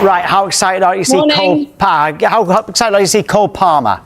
Right, how excited are you to see How excited are you to see Cole Palmer?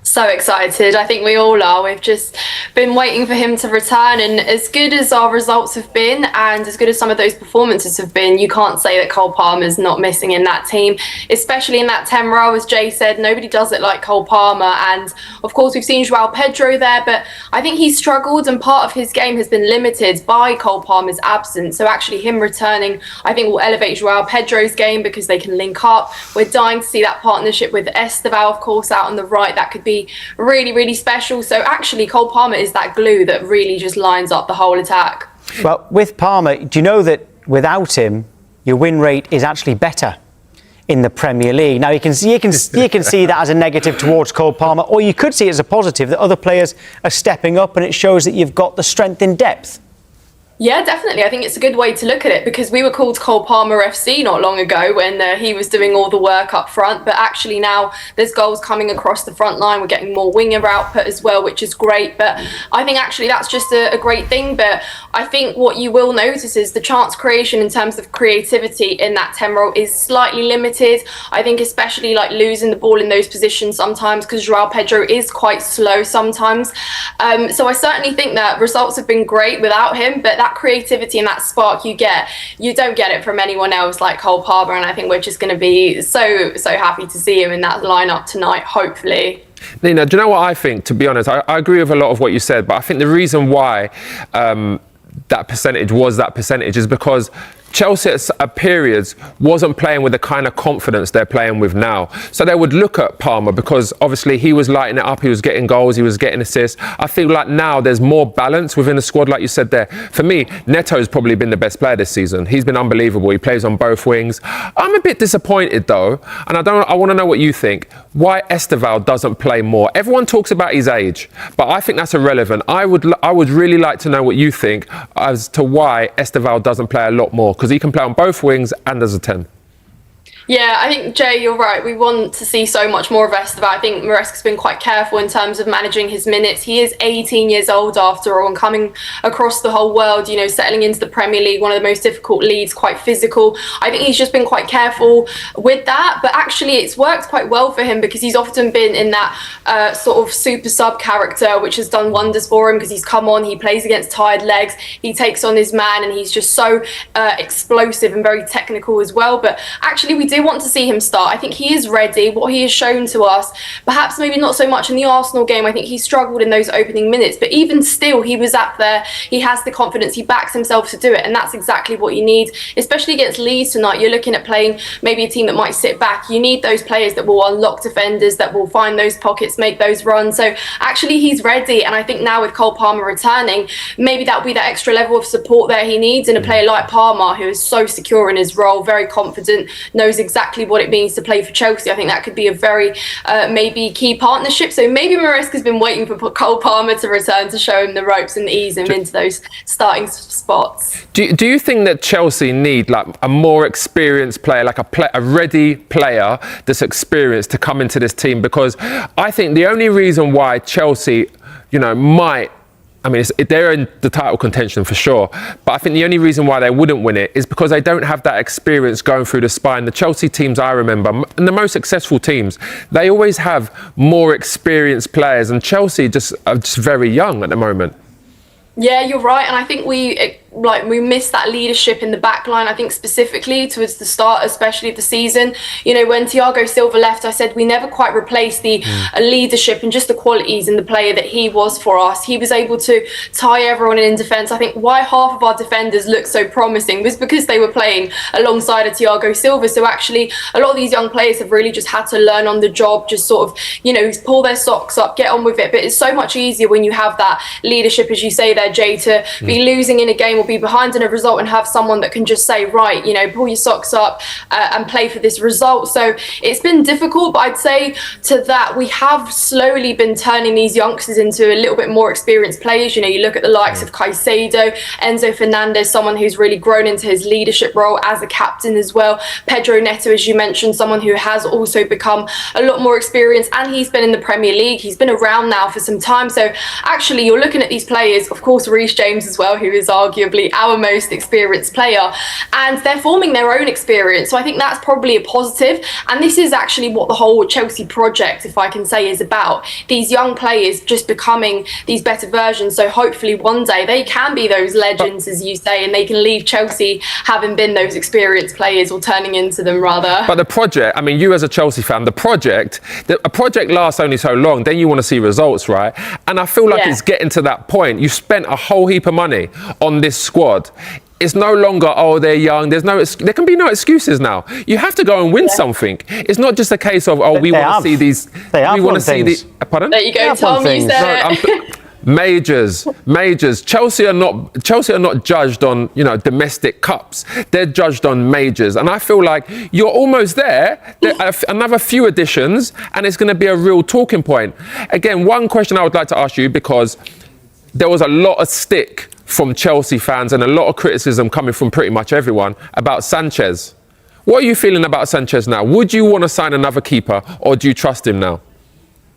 So excited. I think we all are. We've just been waiting for him to return, and as good as our results have been and as good as some of those performances have been, you can't say that Cole Palmer's not missing in that team, especially in that 10 row. As Jay said, nobody does it like Cole Palmer, and of course we've seen Joao Pedro there, but I think he's struggled and part of his game has been limited by Cole Palmer's absence. So actually him returning, I think, will elevate Joao Pedro's game because they can link up. We're dying to see that partnership with Esteval, of course, out on the right. That could be really, really special. So actually Cole Palmer is that glue that really just lines up the whole attack. Well, with Palmer, do you know that without him, your win rate is actually better in the Premier League? Now, you can see that as a negative towards Cole Palmer, or you could see it as a positive that other players are stepping up and it shows that you've got the strength in depth. Yeah, definitely. I think it's a good way to look at it because we were called Cole Palmer FC not long ago when he was doing all the work up front. But actually now there's goals coming across the front line. We're getting more winger output as well, which is great. But I think actually that's just a great thing. But I think what you will notice is the chance creation in terms of creativity in that 10 row is slightly limited. I think especially like losing the ball in those positions sometimes because Joao Pedro is quite slow sometimes. So I certainly think that results have been great without him, but that creativity and that spark you don't get it from anyone else like Cole Palmer, and I think we're just going to be so happy to see him in that lineup tonight, hopefully. Nina, do you know what I think? To be honest, I agree with a lot of what you said, but I think the reason why that percentage is because Chelsea at periods wasn't playing with the kind of confidence they're playing with now. So they would look at Palmer because obviously he was lighting it up, he was getting goals, he was getting assists. I feel like now there's more balance within the squad, like you said there. For me, Neto's probably been the best player this season. He's been unbelievable. He plays on both wings. I'm a bit disappointed though, and I want to know what you think. Why Esteval doesn't play more? Everyone talks about his age, but I think that's irrelevant. I would really like to know what you think as to why Esteval doesn't play a lot more, because he can play on both wings and as a 10. Yeah, I think, Jay, you're right. We want to see so much more of Esteval. I think Maresca's been quite careful in terms of managing his minutes. He is 18 years old after all and coming across the whole world, you know, settling into the Premier League, one of the most difficult leagues, quite physical. I think he's just been quite careful with that. But actually, it's worked quite well for him because he's often been in that sort of super sub character, which has done wonders for him because he's come on, he plays against tired legs, he takes on his man, and he's just so explosive and very technical as well. But actually, we do want to see him start. I think he is ready. What he has shown to us, perhaps maybe not so much in the Arsenal game. I think he struggled in those opening minutes, but even still, he was up there. He has the confidence. He backs himself to do it, and that's exactly what you need, especially against Leeds tonight. You're looking at playing maybe a team that might sit back. You need those players that will unlock defenders, that will find those pockets, make those runs. So actually, he's ready, and I think now with Cole Palmer returning, maybe that'll be that extra level of support there he needs in a player like Palmer, who is so secure in his role, very confident, knows exactly what it means to play for Chelsea. I think that could be a very maybe key partnership. So maybe Maresca's been waiting for Cole Palmer to return to show him the ropes and ease him into those starting spots. Do you think that Chelsea need like a more experienced player, like a ready player that's experienced to come into this team? Because I think the only reason why Chelsea, they're in the title contention for sure, but I think the only reason why they wouldn't win it is because they don't have that experience going through the spine. The Chelsea teams I remember, and the most successful teams, they always have more experienced players, and Chelsea are just very young at the moment. Yeah, you're right, and I think we missed that leadership in the back line. I think specifically towards the start, especially of the season. You know, when Thiago Silva left, I said we never quite replaced the leadership and just the qualities in the player that he was for us. He was able to tie everyone in defence. I think why half of our defenders looked so promising was because they were playing alongside a Thiago Silva. So actually, a lot of these young players have really just had to learn on the job, just sort of, pull their socks up, get on with it. But it's so much easier when you have that leadership, as you say there, Jay, to be losing in a game or be behind in a result and have someone that can just say, right, pull your socks up and play for this result. So it's been difficult, but I'd say to that, we have slowly been turning these youngsters into a little bit more experienced players. You look at the likes of Caicedo, Enzo Fernandez, someone who's really grown into his leadership role as a captain as well. Pedro Neto, as you mentioned, someone who has also become a lot more experienced, and he's been in the Premier League. He's been around now for some time. So actually, you're looking at these players, of course, Reece James as well, who is arguably arguably our most experienced player, and they're forming their own experience. So I think that's probably a positive. And this is actually what the whole Chelsea project, if I can say, is about. These young players just becoming these better versions. So hopefully one day they can be those legends, as you say, and they can leave Chelsea having been those experienced players, or turning into them rather. But the project, I mean, you as a Chelsea fan, a project lasts only so long, then you want to see results, right? And I feel like it's getting to that point. You spent a whole heap of money on this squad. It's no longer, oh, they're young. There can be no excuses now. You have to go and win something. It's not just a case of, oh, we want to see these. We want to see these. Pardon? There you go, Tom. You said it. Majors. Chelsea are not judged on, domestic cups. They're judged on majors, and I feel like you're almost there. Another few additions, and it's going to be a real talking point. Again, one question I would like to ask you, because there was a lot of stick from Chelsea fans and a lot of criticism coming from pretty much everyone about Sanchez. What are you feeling about Sanchez now? Would you want to sign another keeper, or do you trust him now?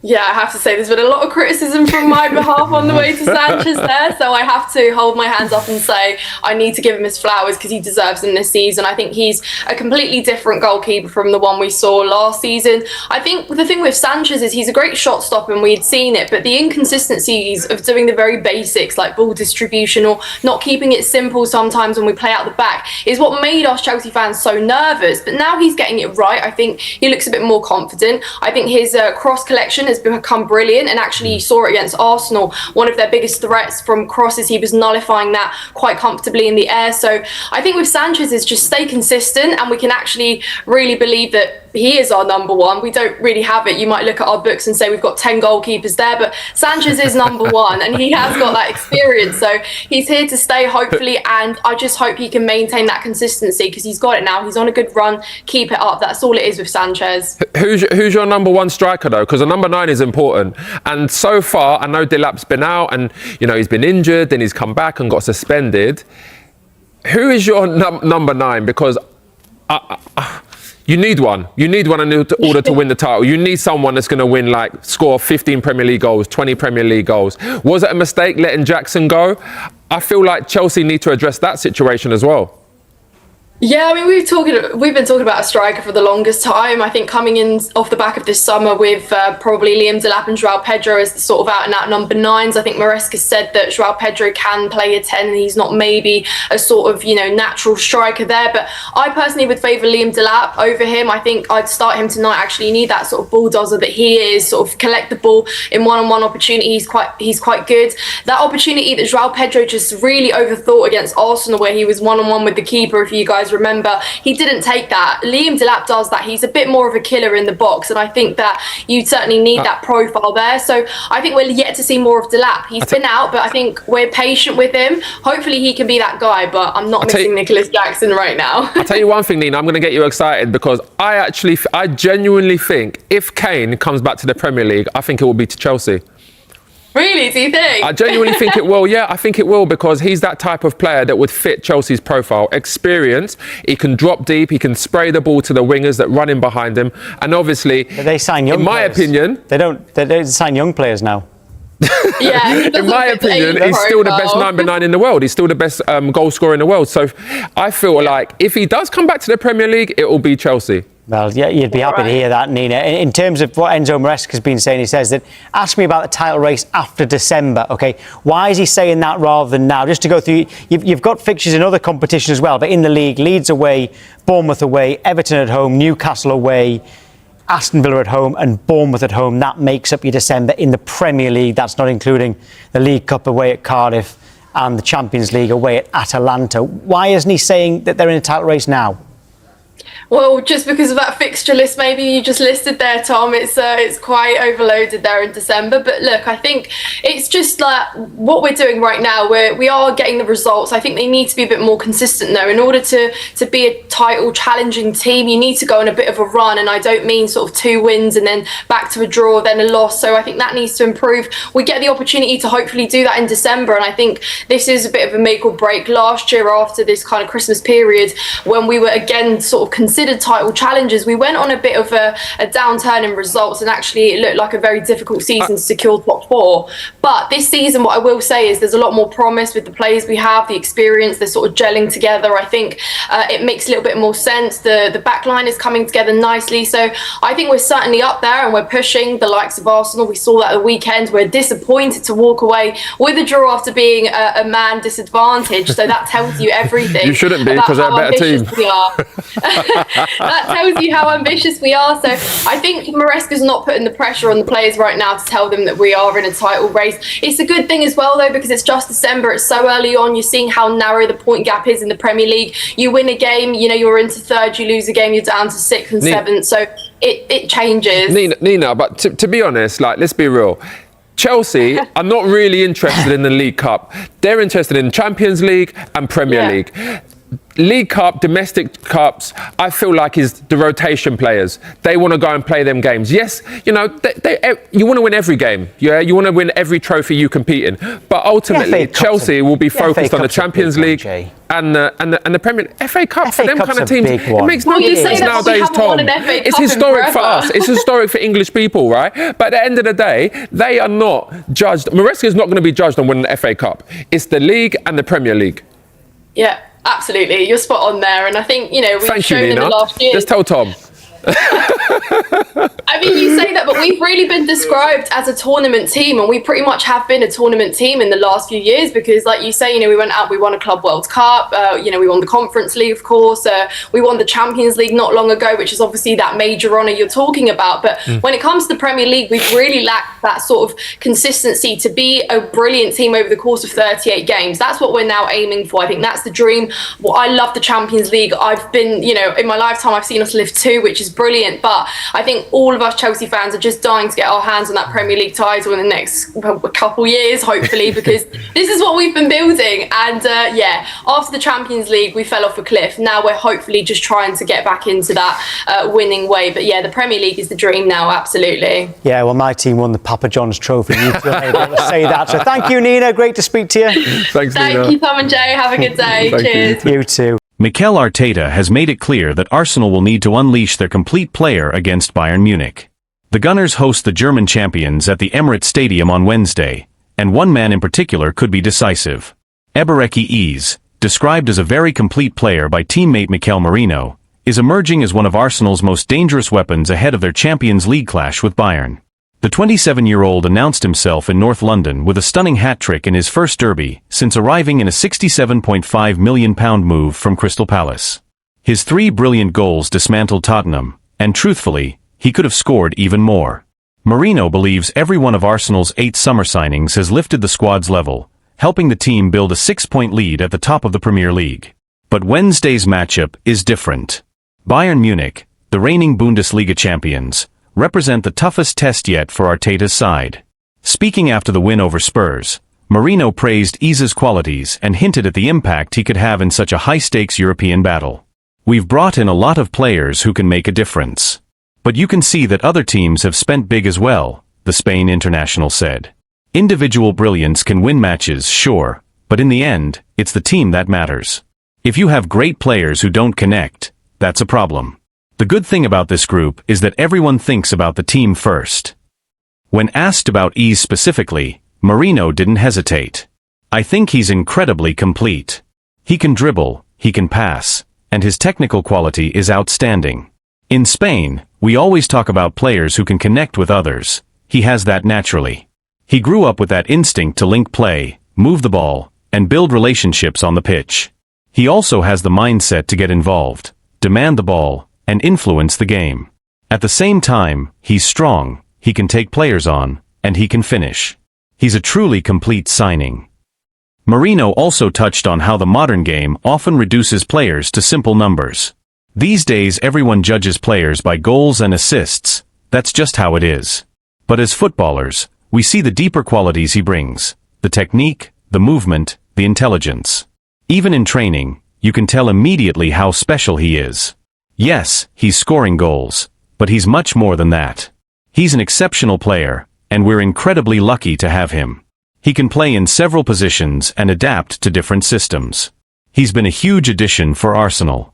Yeah, I have to say there's been a lot of criticism from my behalf on the way to Sanchez there, so I have to hold my hands up and say I need to give him his flowers, because he deserves them this season. I think he's a completely different goalkeeper from the one we saw last season. I think the thing with Sanchez is he's a great shot stopper, and we'd seen it, but the inconsistencies of doing the very basics like ball distribution or not keeping it simple sometimes when we play out the back is what made us Chelsea fans so nervous. But now he's getting it right. I think he looks a bit more confident. I think his cross collection has become brilliant, and actually you saw it against Arsenal. One of their biggest threats from crosses, he was nullifying that quite comfortably in the air. So I think with Sanchez is just stay consistent, and we can actually really believe that he is our number one. We don't really have it. You might look at our books and say we've got 10 goalkeepers there, but Sanchez is number one, and he has got that experience. So he's here to stay, hopefully, and I just hope he can maintain that consistency, because he's got it now. He's on a good run. Keep it up. That's all it is with Sanchez. Who's your number one striker, though? Because the number 9 is important. And so far, I know Delap's been out, and he's been injured, then he's come back and got suspended. Who is your number 9? Because you need one. You need one in order to win the title. You need someone that's going to win, score 15 Premier League goals, 20 Premier League goals. Was it a mistake letting Jackson go? I feel like Chelsea need to address that situation as well. Yeah, I mean, we've been talking about a striker for the longest time. I think coming in off the back of this summer with probably Liam Delap and João Pedro as the sort of out-and-out number 9s. I think Maresca said that João Pedro can play a 10, and he's not maybe a sort of, natural striker there. But I personally would favour Liam Delap over him. I think I'd start him tonight. Actually, you need that sort of bulldozer that he is, sort of collect the ball in one-on-one opportunity. He's quite good. That opportunity that João Pedro just really overthought against Arsenal, where he was one-on-one with the keeper, if you guys remember, he didn't take that. Liam Delap does that. He's a bit more of a killer in the box, and I think that you certainly need that profile there. So I think we're yet to see more of Delap. He's been out, but I think we're patient with him. Hopefully he can be that guy, but I'm not missing Nicholas Jackson right now. I'll tell you one thing, Nina, I'm going to get you excited, because I genuinely think if Kane comes back to the Premier League, I think it will be to Chelsea. Really? Do you think? I genuinely think it will. Yeah, I think it will, because he's that type of player that would fit Chelsea's profile. Experience, he can drop deep, he can spray the ball to the wingers that run in behind him, and obviously, they sign young in my players. opinion, they don't sign young players now. Yeah, in my opinion, he's still the best number 9 in the world. He's still the best goal scorer in the world. So I feel like if he does come back to the Premier League, it will be Chelsea. Well, yeah, you'd be happy to hear that, Nina. In terms of what Enzo Maresca's been saying, he says that, ask me about the title race after December, OK? Why is he saying that rather than now? Just to go through, you've got fixtures in other competitions as well, but in the league, Leeds away, Bournemouth away, Everton at home, Newcastle away, Aston Villa at home and Bournemouth at home. That makes up your December. In the Premier League, that's not including the League Cup away at Cardiff and the Champions League away at Atalanta. Why isn't he saying that they're in a title race now? Well, just because of that fixture list maybe you just listed there, Tom, it's quite overloaded there in December. But look, I think it's just like what we're doing right now, we are getting the results. I think they need to be a bit more consistent though. In order to be a title challenging team, you need to go on a bit of a run, and I don't mean sort of 2 wins and then back to a draw, then a loss. So I think that needs to improve. We get the opportunity to hopefully do that in December, and I think this is a bit of a make or break. Last year, after this kind of Christmas period, when we were again sort of considered title challengers. We went on a bit of a downturn in results, and actually it looked like a very difficult season to secure top 4. But this season, what I will say is there's a lot more promise with the players we have, the experience, they're sort of gelling together. I think it makes a little bit more sense. The back line is coming together nicely. So I think we're certainly up there and we're pushing the likes of Arsenal. We saw that at the weekend. We're disappointed to walk away with a draw after being a man disadvantaged. So that tells you everything. You shouldn't be, because they're a better team. We are. That tells you how ambitious we are. So I think Maresca's not putting the pressure on the players right now to tell them that we are in a title race. It's a good thing as well, though, because it's just December. It's so early on. You're seeing how narrow the point gap is in the Premier League. You win a game, you're into third. You lose a game, you're down to 6th and 7th. So it changes. Nina, but to be honest, let's be real. Chelsea are not really interested in the League Cup. They're interested in Champions League and Premier League. League Cup, domestic cups, I feel like is the rotation players. They want to go and play them games. Yes, you want to win every game. Yeah, you want to win every trophy you compete in. But ultimately, Chelsea will be focused on the Champions League and the Premier League. FA Cup for them kind of teams. It makes no difference nowadays, Tom. It's historic for us. It's historic for English people, right? But at the end of the day, they are not judged. Maresca is not going to be judged on winning the FA Cup. It's the league and the Premier League. Yeah. Absolutely, you're spot on there, and I think we've shown in the last year. Just tell Tom. I mean, you say that, but we've really been described as a tournament team, and we pretty much have been a tournament team in the last few years because, like you say, we went out, we won a Club World Cup, we won the Conference League, of course, we won the Champions League not long ago, which is obviously that major honour you're talking about. But when it comes to the Premier League, we've really lacked that sort of consistency to be a brilliant team over the course of 38 games. That's what we're now aiming for. I think that's the dream. Well, I love the Champions League. I've been, in my lifetime, I've seen us lift 2, which is brilliant. But I think all of us Chelsea fans are just dying to get our hands on that Premier League title in the next couple years, hopefully, because this is what we've been building. And after the Champions League, we fell off a cliff. Now we're hopefully just trying to get back into that winning way. But the Premier League is the dream now, absolutely. Yeah, well, my team won the Papa John's Trophy. You two are able to say that. So thank you, Nina. Great to speak to you. Thanks, Nina. Thank you, Tom and Jay. Have a good day. Cheers. You too. Mikel Arteta has made it clear that Arsenal will need to unleash their complete player against Bayern Munich. The Gunners host the German champions at the Emirates Stadium on Wednesday, and one man in particular could be decisive. Ebereki Eze, described as a very complete player by teammate Mikel Merino, is emerging as one of Arsenal's most dangerous weapons ahead of their Champions League clash with Bayern. The 27-year-old announced himself in North London with a stunning hat-trick in his first derby since arriving in a £67.5 million move from Crystal Palace. His 3 brilliant goals dismantled Tottenham, and truthfully, he could have scored even more. Merino believes every one of Arsenal's 8 summer signings has lifted the squad's level, helping the team build a 6-point lead at the top of the Premier League. But Wednesday's matchup is different. Bayern Munich, the reigning Bundesliga champions, represent the toughest test yet for Arteta's side. Speaking after the win over Spurs, Merino praised Eze's qualities and hinted at the impact he could have in such a high-stakes European battle. "We've brought in a lot of players who can make a difference. But you can see that other teams have spent big as well," the Spain international said. "Individual brilliance can win matches, sure, but in the end, it's the team that matters. If you have great players who don't connect, that's a problem. The good thing about this group is that everyone thinks about the team first." When asked about Eze specifically, Merino didn't hesitate. "I think he's incredibly complete. He can dribble, he can pass, and his technical quality is outstanding. In Spain, we always talk about players who can connect with others. He has that naturally. He grew up with that instinct to link play, move the ball, and build relationships on the pitch. He also has the mindset to get involved, demand the ball, and influence the game. At the same time, he's strong, he can take players on, and he can finish. He's a truly complete signing." Merino also touched on how the modern game often reduces players to simple numbers. "These days everyone judges players by goals and assists, that's just how it is. But as footballers, we see the deeper qualities he brings, the technique, the movement, the intelligence. Even in training, you can tell immediately how special he is. Yes, he's scoring goals, but he's much more than that. He's an exceptional player, and we're incredibly lucky to have him. He can play in several positions and adapt to different systems. He's been a huge addition for Arsenal."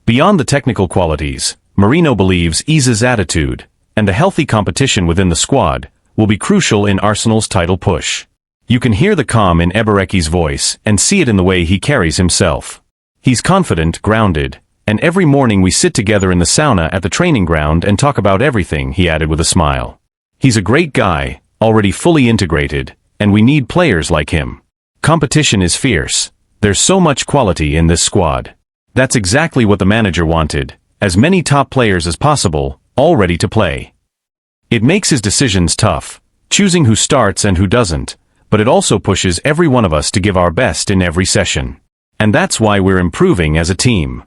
Beyond the technical qualities, Mourinho believes Iza's attitude, and the healthy competition within the squad, will be crucial in Arsenal's title push. You can hear the calm in Eberechi's voice and see it in the way he carries himself. He's confident, grounded, and every morning we sit together in the sauna at the training ground and talk about everything, he added with a smile. He's a great guy, already fully integrated, and we need players like him. Competition is fierce. There's so much quality in this squad. That's exactly what the manager wanted, as many top players as possible, all ready to play. It makes his decisions tough, choosing who starts and who doesn't, but it also pushes every one of us to give our best in every session. And that's why we're improving as a team.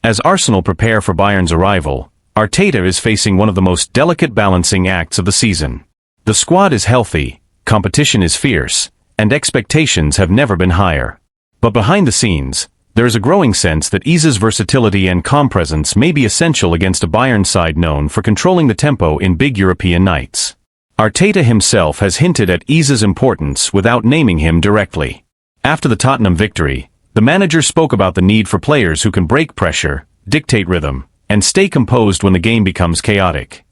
As Arsenal prepare for Bayern's arrival, Arteta is facing one of the most delicate balancing acts of the season. The squad is healthy, competition is fierce, and expectations have never been higher. But behind the scenes, there is a growing sense that Iza's versatility and calm presence may be essential against a Bayern side known for controlling the tempo in big European nights. Arteta himself has hinted at Iza's importance without naming him directly. After the Tottenham victory, the manager spoke about the need for players who can break pressure, dictate rhythm, and stay composed when the game becomes chaotic.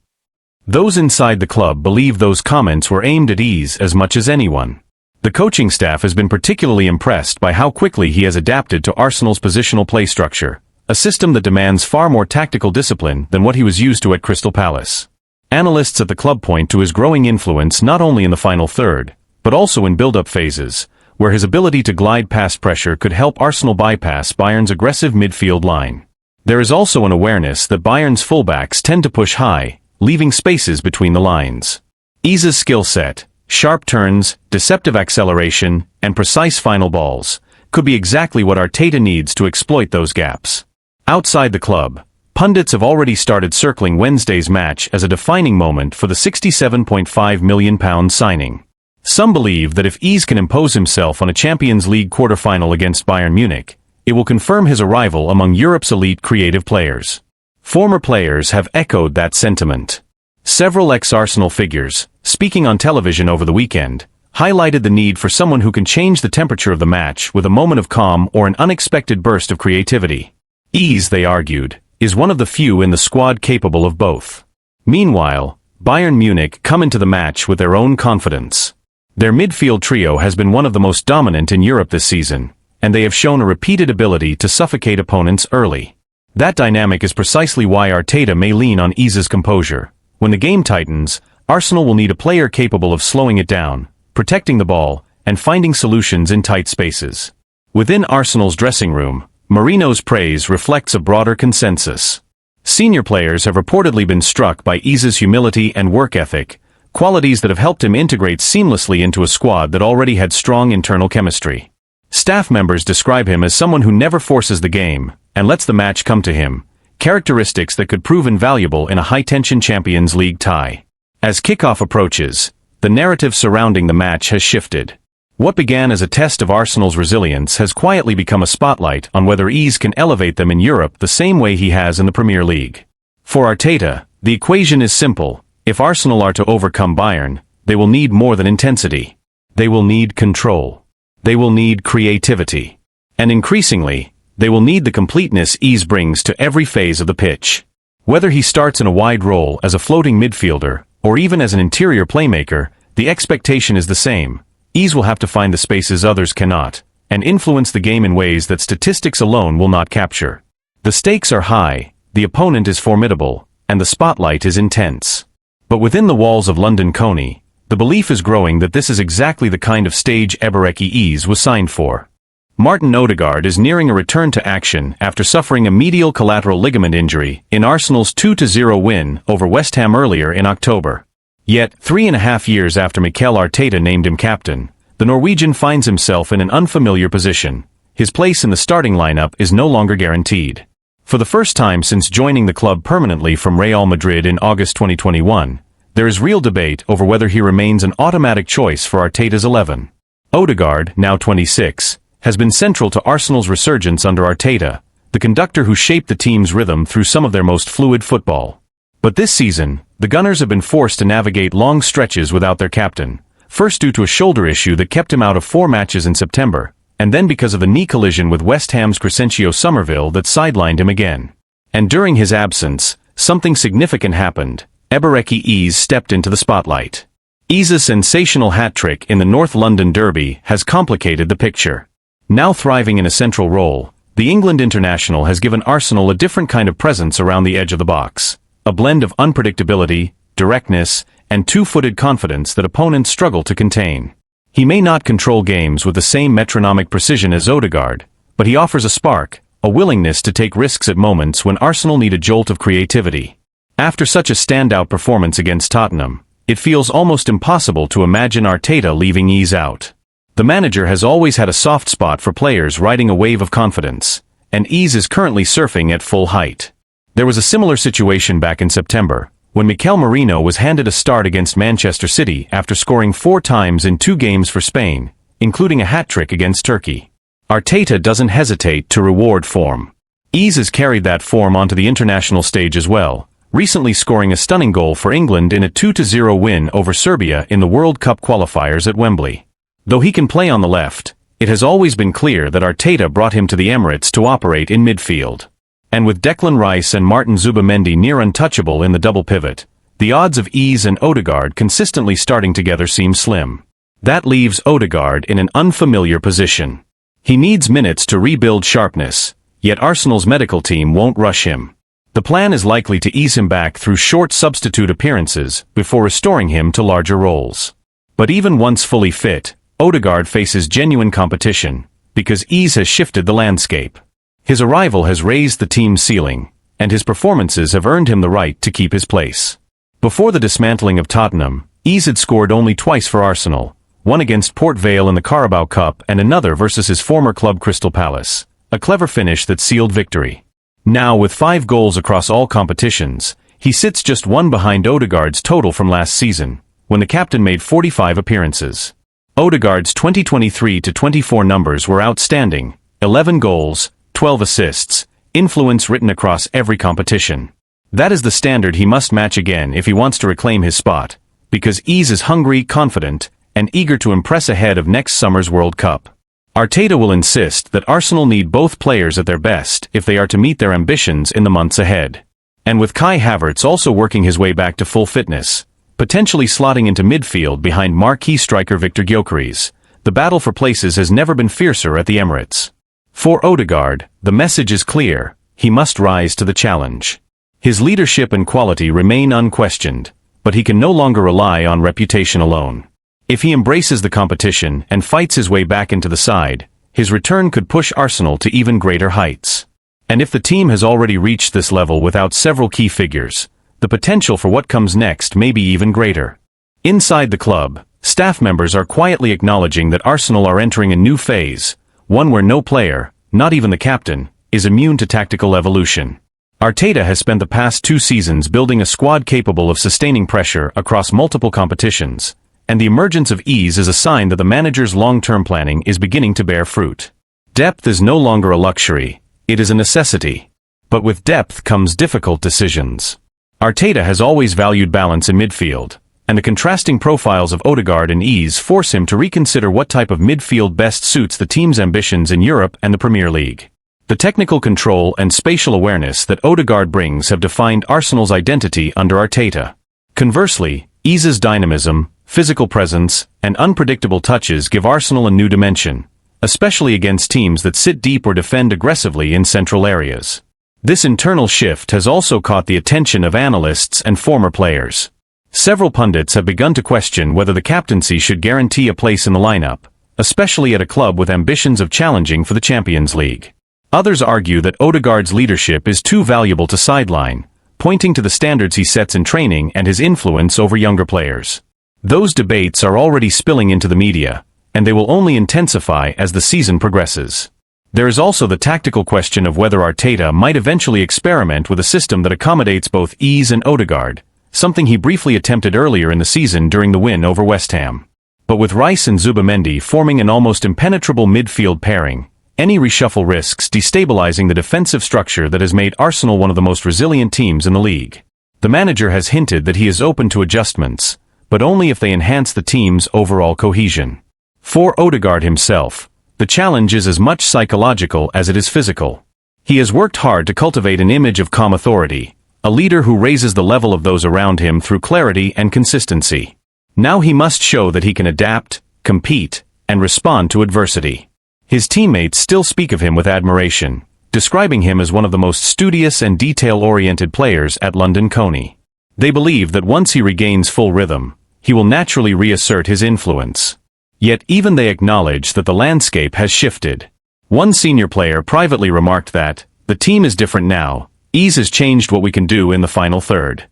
Those inside the club believe those comments were aimed at Iza as much as anyone. The coaching staff has been particularly impressed by how quickly he has adapted to Arsenal's positional play structure, a system that demands far more tactical discipline than what he was used to at Crystal Palace. Analysts at the club point to his growing influence not only in the final third, but also in build-up phases, where his ability to glide past pressure could help Arsenal bypass Bayern's aggressive midfield line. There is also an awareness that Bayern's fullbacks tend to push high, leaving spaces between the lines. Iza's skill set, sharp turns, deceptive acceleration, and precise final balls, could be exactly what Arteta needs to exploit those gaps. Outside the club, pundits have already started circling Wednesday's match as a defining moment for the £67.5 million signing. Some believe that if Iza can impose himself on a Champions League quarter-final against Bayern Munich, it will confirm his arrival among Europe's elite creative players. Former players have echoed that sentiment. Several ex-Arsenal figures, speaking on television over the weekend, highlighted the need for someone who can change the temperature of the match with a moment of calm or an unexpected burst of creativity. Iza, they argued, is one of the few in the squad capable of both. Meanwhile, Bayern Munich come into the match with their own confidence. Their midfield trio has been one of the most dominant in Europe this season, and they have shown a repeated ability to suffocate opponents early. That dynamic is precisely why Arteta may lean on Iza's composure. When the game tightens, Arsenal will need a player capable of slowing it down, protecting the ball, and finding solutions in tight spaces. Within Arsenal's dressing room, Mourinho's praise reflects a broader consensus. Senior players have reportedly been struck by Iza's humility and work ethic, qualities that have helped him integrate seamlessly into a squad that already had strong internal chemistry. Staff members describe him as someone who never forces the game, and lets the match come to him, characteristics that could prove invaluable in a high-tension Champions League tie. As kickoff approaches, the narrative surrounding the match has shifted. What began as a test of Arsenal's resilience has quietly become a spotlight on whether Iza can elevate them in Europe the same way he has in the Premier League. For Arteta, the equation is simple. If Arsenal are to overcome Bayern, they will need more than intensity. They will need control. They will need creativity. And increasingly, they will need the completeness Iza brings to every phase of the pitch. Whether he starts in a wide role as a floating midfielder, or even as an interior playmaker, the expectation is the same. Iza will have to find the spaces others cannot, and influence the game in ways that statistics alone will not capture. The stakes are high, the opponent is formidable, and the spotlight is intense. But within the walls of London Coney, the belief is growing that this is exactly the kind of stage Eberechi Iza was signed for. Martin Odegaard is nearing a return to action after suffering a medial collateral ligament injury in Arsenal's 2-0 win over West Ham earlier in October. Yet, 3.5 years after Mikel Arteta named him captain, the Norwegian finds himself in an unfamiliar position. His place in the starting lineup is no longer guaranteed. For the first time since joining the club permanently from Real Madrid in August 2021, there is real debate over whether he remains an automatic choice for Arteta's 11. Odegaard, now 26, has been central to Arsenal's resurgence under Arteta, the conductor who shaped the team's rhythm through some of their most fluid football. But this season, the Gunners have been forced to navigate long stretches without their captain, first due to a shoulder issue that kept him out of 4 matches in September, and then because of the knee collision with West Ham's Crescencio Somerville that sidelined him again. And during his absence, something significant happened. Ebereki Eze stepped into the spotlight. Eze's sensational hat-trick in the North London Derby has complicated the picture. Now thriving in a central role, the England international has given Arsenal a different kind of presence around the edge of the box. A blend of unpredictability, directness, and two-footed confidence that opponents struggle to contain. He may not control games with the same metronomic precision as Odegaard, but he offers a spark, a willingness to take risks at moments when Arsenal need a jolt of creativity. After such a standout performance against Tottenham, it feels almost impossible to imagine Arteta leaving Eze out. The manager has always had a soft spot for players riding a wave of confidence, and Eze is currently surfing at full height. There was a similar situation back in September, when Mikel Merino was handed a start against Manchester City after scoring 4 times in 2 games for Spain, including a hat-trick against Turkey. Arteta doesn't hesitate to reward form. Eze has carried that form onto the international stage as well, recently scoring a stunning goal for England in a 2-0 win over Serbia in the World Cup qualifiers at Wembley. Though he can play on the left, it has always been clear that Arteta brought him to the Emirates to operate in midfield. And with Declan Rice and Martin Zubimendi near untouchable in the double pivot, the odds of Eze and Odegaard consistently starting together seem slim. That leaves Odegaard in an unfamiliar position. He needs minutes to rebuild sharpness, yet Arsenal's medical team won't rush him. The plan is likely to ease him back through short substitute appearances before restoring him to larger roles. But even once fully fit, Odegaard faces genuine competition, because Eze has shifted the landscape. His arrival has raised the team's ceiling, and his performances have earned him the right to keep his place. Before the dismantling of Tottenham, Eze had scored only twice for Arsenal, one against Port Vale in the Carabao Cup and another versus his former club Crystal Palace, a clever finish that sealed victory. Now with 5 goals across all competitions, he sits just 1 behind Odegaard's total from last season, when the captain made 45 appearances. Odegaard's 2023-24 numbers were outstanding: 11 goals, 12 assists, influence written across every competition. That is the standard he must match again if he wants to reclaim his spot, because Eze is hungry, confident, and eager to impress ahead of next summer's World Cup. Arteta will insist that Arsenal need both players at their best if they are to meet their ambitions in the months ahead. And with Kai Havertz also working his way back to full fitness, potentially slotting into midfield behind marquee striker Victor Gyökeres, the battle for places has never been fiercer at the Emirates. For Odegaard, the message is clear: he must rise to the challenge. His leadership and quality remain unquestioned, but he can no longer rely on reputation alone. If he embraces the competition and fights his way back into the side, his return could push Arsenal to even greater heights. And if the team has already reached this level without several key figures, the potential for what comes next may be even greater. Inside the club, staff members are quietly acknowledging that Arsenal are entering a new phase, one where no player, not even the captain, is immune to tactical evolution. Arteta has spent the past 2 seasons building a squad capable of sustaining pressure across multiple competitions, and the emergence of Eze is a sign that the manager's long-term planning is beginning to bear fruit. Depth is no longer a luxury, it is a necessity. But with depth comes difficult decisions. Arteta has always valued balance in midfield, and the contrasting profiles of Odegaard and Eze force him to reconsider what type of midfield best suits the team's ambitions in Europe and the Premier League. The technical control and spatial awareness that Odegaard brings have defined Arsenal's identity under Arteta. Conversely, Eze's dynamism, physical presence, and unpredictable touches give Arsenal a new dimension, especially against teams that sit deep or defend aggressively in central areas. This internal shift has also caught the attention of analysts and former players. Several pundits have begun to question whether the captaincy should guarantee a place in the lineup, especially at a club with ambitions of challenging for the Champions League. Others argue that Odegaard's leadership is too valuable to sideline, pointing to the standards he sets in training and his influence over younger players. Those debates are already spilling into the media, and they will only intensify as the season progresses. There is also the tactical question of whether Arteta might eventually experiment with a system that accommodates both Eze and Odegaard, something he briefly attempted earlier in the season during the win over West Ham. But with Rice and Zubimendi forming an almost impenetrable midfield pairing, any reshuffle risks destabilizing the defensive structure that has made Arsenal one of the most resilient teams in the league. The manager has hinted that he is open to adjustments, but only if they enhance the team's overall cohesion. For Odegaard himself, The challenge is as much psychological as it is physical. He has worked hard to cultivate an image of calm authority, a leader who raises the level of those around him through clarity and consistency. Now he must show that he can adapt, compete, and respond to adversity. His teammates still speak of him with admiration, describing him as one of the most studious and detail-oriented players at London Coney. They believe that once he regains full rhythm, he will naturally reassert his influence. Yet even they acknowledge that the landscape has shifted. One senior player privately remarked that, "The team is different now, ease has changed what we can do in the final third."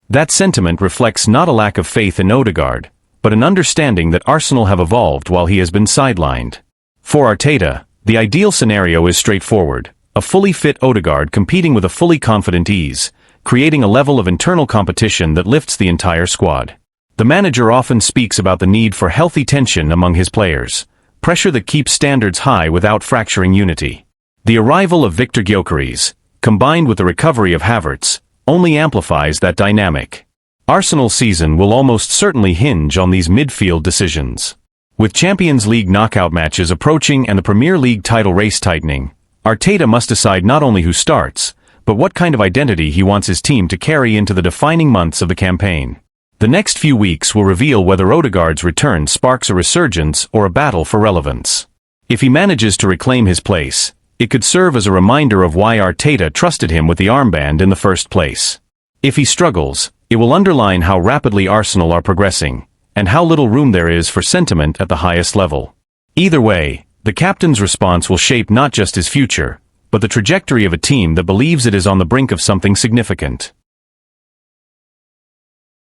That sentiment reflects not a lack of faith in Odegaard, but an understanding that Arsenal have evolved while he has been sidelined. For Arteta, the ideal scenario is straightforward: a fully fit Odegaard competing with a fully confident ease, creating a level of internal competition that lifts the entire squad. The manager often speaks about the need for healthy tension among his players, pressure that keeps standards high without fracturing unity. The arrival of Victor Gyökeres, combined with the recovery of Havertz, only amplifies that dynamic. Arsenal's season will almost certainly hinge on these midfield decisions. With Champions League knockout matches approaching and the Premier League title race tightening, Arteta must decide not only who starts, but what kind of identity he wants his team to carry into the defining months of the campaign. The next few weeks will reveal whether Odegaard's return sparks a resurgence or a battle for relevance. If he manages to reclaim his place, it could serve as a reminder of why Arteta trusted him with the armband in the first place. If he struggles, it will underline how rapidly Arsenal are progressing, and how little room there is for sentiment at the highest level. Either way, the captain's response will shape not just his future, but the trajectory of a team that believes it is on the brink of something significant.